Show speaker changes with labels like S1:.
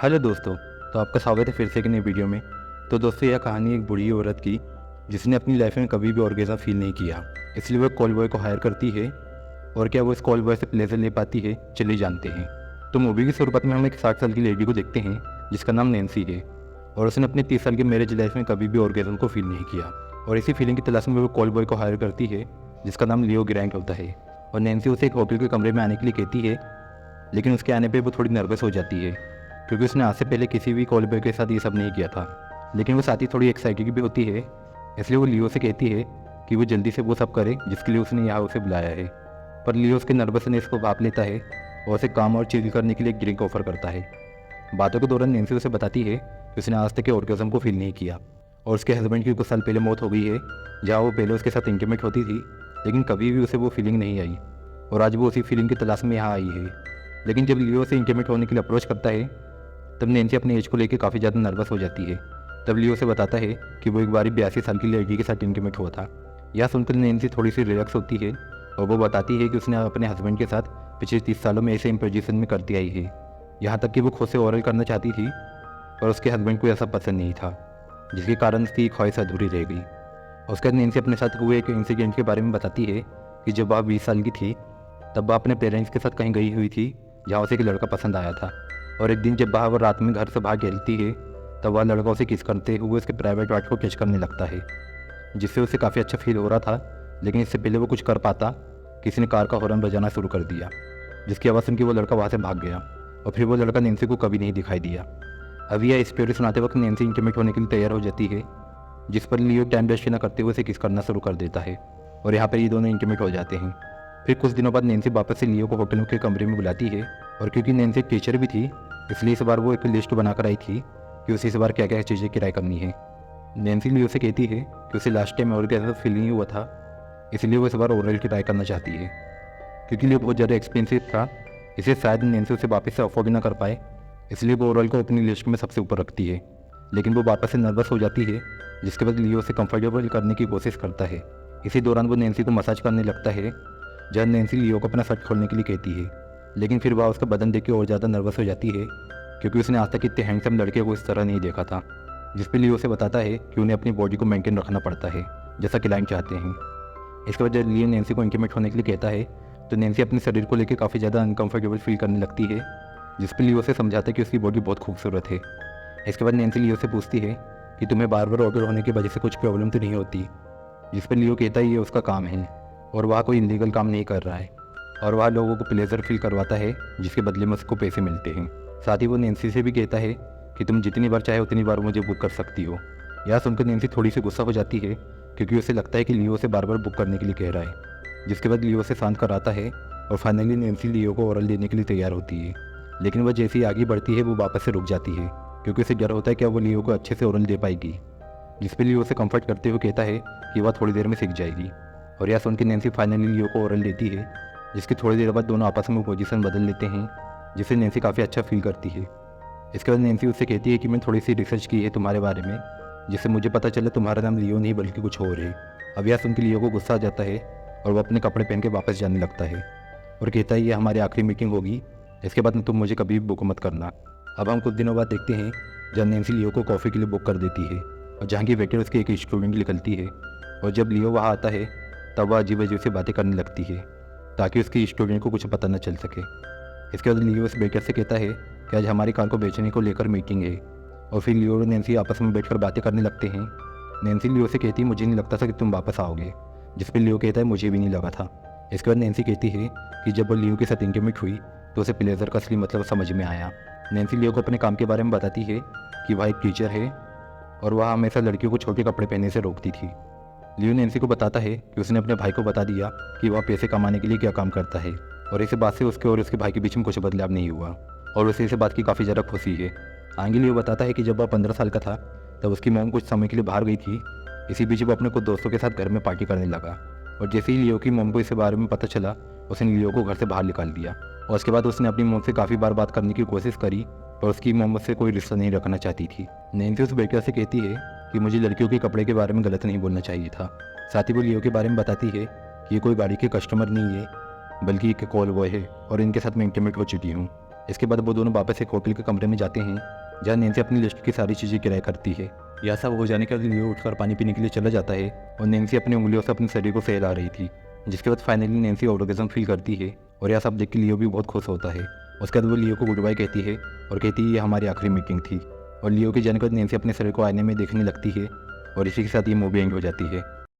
S1: Hello दोस्तों। तो आपका स्वागत है फिर से एक नई वीडियो में। तो दोस्तों, यह कहानी एक बूढ़ी औरत की जिसने अपनी लाइफ में कभी भी ऑर्गेज़म फील नहीं किया, इसलिए वह कॉल बॉय को हायर करती है। और क्या वो इस कॉल बॉय से प्लेजर ले पाती है, चलिए जानते हैं। तो मूवी की शुरुआत में हम एक 60 साल की लेडी को देखते हैं जिसका नाम नैन्सी है। और उसने अपने 30 साल की मैरिज लाइफ में कभी भी ऑर्गेज़म को फील नहीं किया। और इसी फीलिंग की तलाश में वो कॉल बॉय को हायर करती है जिसका नाम लियो ग्रैंट होता है। और नैन्सी उसे एक होटल के कमरे में आने के लिए कहती है, लेकिन उसके आने पे वो थोड़ी नर्वस हो जाती है क्योंकि उसने आज से पहले किसी भी कॉल बॉय के साथ ये सब नहीं किया था। लेकिन वो साथ ही थोड़ी एक्साइटेड भी होती है, इसलिए वो लियो से कहती है कि वो जल्दी से वो सब करे जिसके लिए उसने यहाँ उसे बुलाया है। पर लियो उसके नर्वसनेस को भाप लेता है और उसे काम और चिल करने के लिए एक ड्रिंक ऑफर करता है। बातों के दौरान नैन्सी उसे बताती है कि उसने आज तक ऑर्गेज़म को फील नहीं किया और उसके हस्बैंड की कुछ साल पहले मौत हो गई है, जहाँ वो पहले उसके साथ इंटीमेट होती थी, लेकिन कभी भी उसे वो फीलिंग नहीं आई। और आज वो उसी फीलिंग की तलाश में यहाँ आई है। लेकिन जब लियो से इंटीमेट होने के लिए अप्रोच करता है, तब नैन्सी अपने एज को लेकर काफ़ी ज़्यादा नर्वस हो जाती है। तब लियो से बताता है कि वो एक बार 82 साल की लड़की के साथ इंटीमेट हुआ था। यह सुनकर नैन्सी थोड़ी सी रिलैक्स होती है और वो बताती है कि उसने अपने हस्बैंड के साथ पिछले 30 सालों में ऐसे इम्पोजिशन में करती आई है। यहाँ तक कि वो खुद से ओरल करना चाहती थी, पर उसके हस्बैंड को ऐसा पसंद नहीं था, जिसके कारण उसकी ख्वाहिश अधूरी रह गई। उसके बाद नैन्सी अपने साथ हुए एक इंसिडेंट के बारे में बताती है कि जब वह 20 साल की थी, तब वह अपने पेरेंट्स के साथ कहीं गई हुई थी जहाँ उसे एक लड़का पसंद आया था। और एक दिन जब वह रात में घर से बाहर खेलती है, तब वह लड़का उसे किस करते हुए उसके प्राइवेट पार्ट को टच करने लगता है, जिससे उसे काफ़ी अच्छा फील हो रहा था। लेकिन इससे पहले वो कुछ कर पाता, किसी ने कार का हॉर्न बजाना शुरू कर दिया, जिसकी आवाज़ सुन के वो लड़का वहाँ से भाग गया। और फिर वो लड़का नैन्सी को कभी नहीं दिखाई दिया। अभी यह स्टोरी सुनाते वक्त नैन्सी इंटीमेट होने के लिए तैयार हो जाती है, जिस पर लियो टाइम वेस्ट न करते हुए उसे किस करना शुरू कर देता है। और यहाँ पर ये दोनों इंटीमेट हो जाते हैं। फिर कुछ दिनों बाद नैन्सी वापस से लियो को होटल के कमरे में बुलाती है। और क्योंकि नैन्सी एक टीचर भी थी, इसलिए इस बार वो एक लिस्ट बनाकर आई थी कि उसे इस बार क्या क्या चीज़ें किराए करनी है। नैन्सी लियो से कहती है कि उसे लास्ट टाइम और कैसा फील नहीं हुआ था, इसलिए वो इस बार ओरल की ट्राई करना चाहती है। क्योंकि लियो बहुत ज़्यादा एक्सपेंसिव था, इसे शायद नैन्सी उसे वापस से अफोर्ड ना कर पाए, इसलिए वो ओरल को अपनी लिस्ट में सबसे ऊपर रखती है। लेकिन वो वापस से नर्वस हो जाती है, जिसके बाद लियो उसे कंफर्टेबल करने की कोशिश करता है। इसी दौरान वो नैन्सी को मसाज करने लगता है, जहाँ नैन्सी लियो को अपना शर्ट खोलने के लिए कहती है। लेकिन फिर वह उसका बदन देख के और ज़्यादा नर्वस हो जाती है, क्योंकि उसने आज तक इतने हैंडसम लड़के को इस तरह नहीं देखा था। जिस पे लियो उसे बताता है कि उन्हें अपनी बॉडी को मेंटेन रखना पड़ता है, जैसा क्लाइंट चाहते हैं। इसके बाद जब लियो नैन्सी को इंटीमेट होने के लिए कहता है, तो नैन्सी अपने शरीर को लेकर काफ़ी ज़्यादा अनकंफर्टेबल फील करने लगती है, जिस पे लियो से समझाता है कि उसकी बॉडी बहुत खूबसूरत है। इसके बाद नैन्सी लियो से पूछती है कि तुम्हें बार बार ऑर्डर होने की वजह से कुछ प्रॉब्लम तो नहीं होती, जिस पर लियो कहता है ये उसका काम है और वह कोई इलीगल काम नहीं कर रहा है, और वह लोगों को प्लेजर फील करवाता है जिसके बदले में उसको पैसे मिलते हैं। साथ ही वो नैन्सी से भी कहता है कि तुम जितनी बार चाहे उतनी बार मुझे बुक कर सकती हो। यह सुनकर नैन्सी थोड़ी सी गुस्सा हो जाती है, क्योंकि उसे लगता है कि लियो से बार बार बुक करने के लिए कह रहा है। जिसके बाद लियो से शांत कराता है और फाइनली नैन्सी लियो को ओरल देने के लिए तैयार होती है। लेकिन वह जैसे ही आगे बढ़ती है, वो वापस से रुक जाती है, क्योंकि उसे डर होता है कि वो लियो को अच्छे से ओरल दे पाएगी। जिस पर लियो उसे कंफर्ट करते हुए कहता है कि वह थोड़ी देर में सीख जाएगी। और यह सुन के नैन्सी फाइनली लियो को ओरल देती है, जिसकी थोड़ी देर बाद दोनों आपस में पोजीशन बदल लेते हैं, जिससे नैन्सी काफ़ी अच्छा फील करती है। इसके बाद नैन्सी उससे कहती है कि मैं थोड़ी सी रिसर्च की है तुम्हारे बारे में, जिससे मुझे पता चला तुम्हारा नाम लियो नहीं बल्कि कुछ और है। अब यह सुन के लियो को गुस्सा आ जाता है और वह अपने कपड़े पहन के वापस जाने लगता है और कहता है ये हमारी आखिरी मीटिंग होगी, इसके बाद तुम मुझे कभी भी बुक मत करना। अब हम कुछ दिनों बाद देखते हैं जब नैन्सी लियो को कॉफ़ी के लिए बुक कर देती है, और जहाँ की वेटर उसकी एक स्टूडेंट निकलती है। और जब लियो वहाँ आता है, तब वह अजीब अजीब से बातें करने लगती है, ताकि उसकी स्टूडेंट को कुछ पता न चल सके। इसके बाद लियो उस वेटर से कहता है कि आज हमारी कार को बेचने को लेकर मीटिंग है। और फिर लियो और नैन्सी आपस में बैठकर बातें करने लगते हैं। नैन्सी लियो से कहती है मुझे नहीं लगता था कि तुम वापस आओगे, जिस पर लियो कहता है मुझे भी नहीं लगा था। इसके बाद नैन्सी कहती है कि जब वो लियो के साथ इंटीमेट हुई, तो उसे प्लेजर का असली मतलब समझ में आया। नैन्सी लियो को अपने काम के बारे में बताती है कि वह एक टीचर है और वह हमेशा लड़कियों को छोटे कपड़े पहनने से रोकती थी। लियो नैन्सी को बताता है कि उसने अपने भाई को बता दिया कि वह पैसे कमाने के लिए क्या काम करता है, और इस बात से उसके और उसके भाई के बीच में कुछ बदलाव नहीं हुआ, और उसे इस बात की काफ़ी ज़्यादा खुशी है। आगे लियो बताता है कि जब वह 15 साल का था, तब उसकी मॉम कुछ समय के लिए बाहर गई थी। इसी बीच वो अपने कुछ दोस्तों के साथ घर में पार्टी करने लगा, और जैसे ही लियो की मॉम को इसके बारे में पता चला, उसने लियो को घर से बाहर निकाल दिया। और उसके बाद उसने अपनी मॉम से काफ़ी बार बात करने की कोशिश करी, पर उसकी मॉम उससे कोई रिश्ता नहीं रखना चाहती थी। नैन्सी उस बेटे से कहती है कि मुझे लड़कियों के कपड़े के बारे में गलत नहीं बोलना चाहिए था। साथ ही वो लियो के बारे में बताती है कि ये कोई गाड़ी के कस्टमर नहीं है, बल्कि एक कॉल बॉय है और इनके साथ मैं इंटीमेट हो चुकी हूँ। इसके बाद वो दोनों वापस एक होटल के कमरे में जाते हैं जहाँ नैन्सी अपनी लिस्ट की सारी चीज़ें किराया करती है। यह सब हो जाने के बाद लियो उठकर पानी पीने के लिए चला जाता है और नैन्सी अपनी उंगलियों से अपने शरीर को सहला रही थी, जिसके बाद फाइनली नैन्सी ऑर्गेज़म फील करती है और यह सब देख के लियो भी बहुत खुश होता है। उसके बाद वो लियो को गुड बाय कहती है और कहती है ये हमारी आखिरी मीटिंग थी। और लियो के जाने के बाद नैन्सी अपने शरीर को आईने में देखने लगती है और इसी के साथ ये मूवी एंड हो जाती है।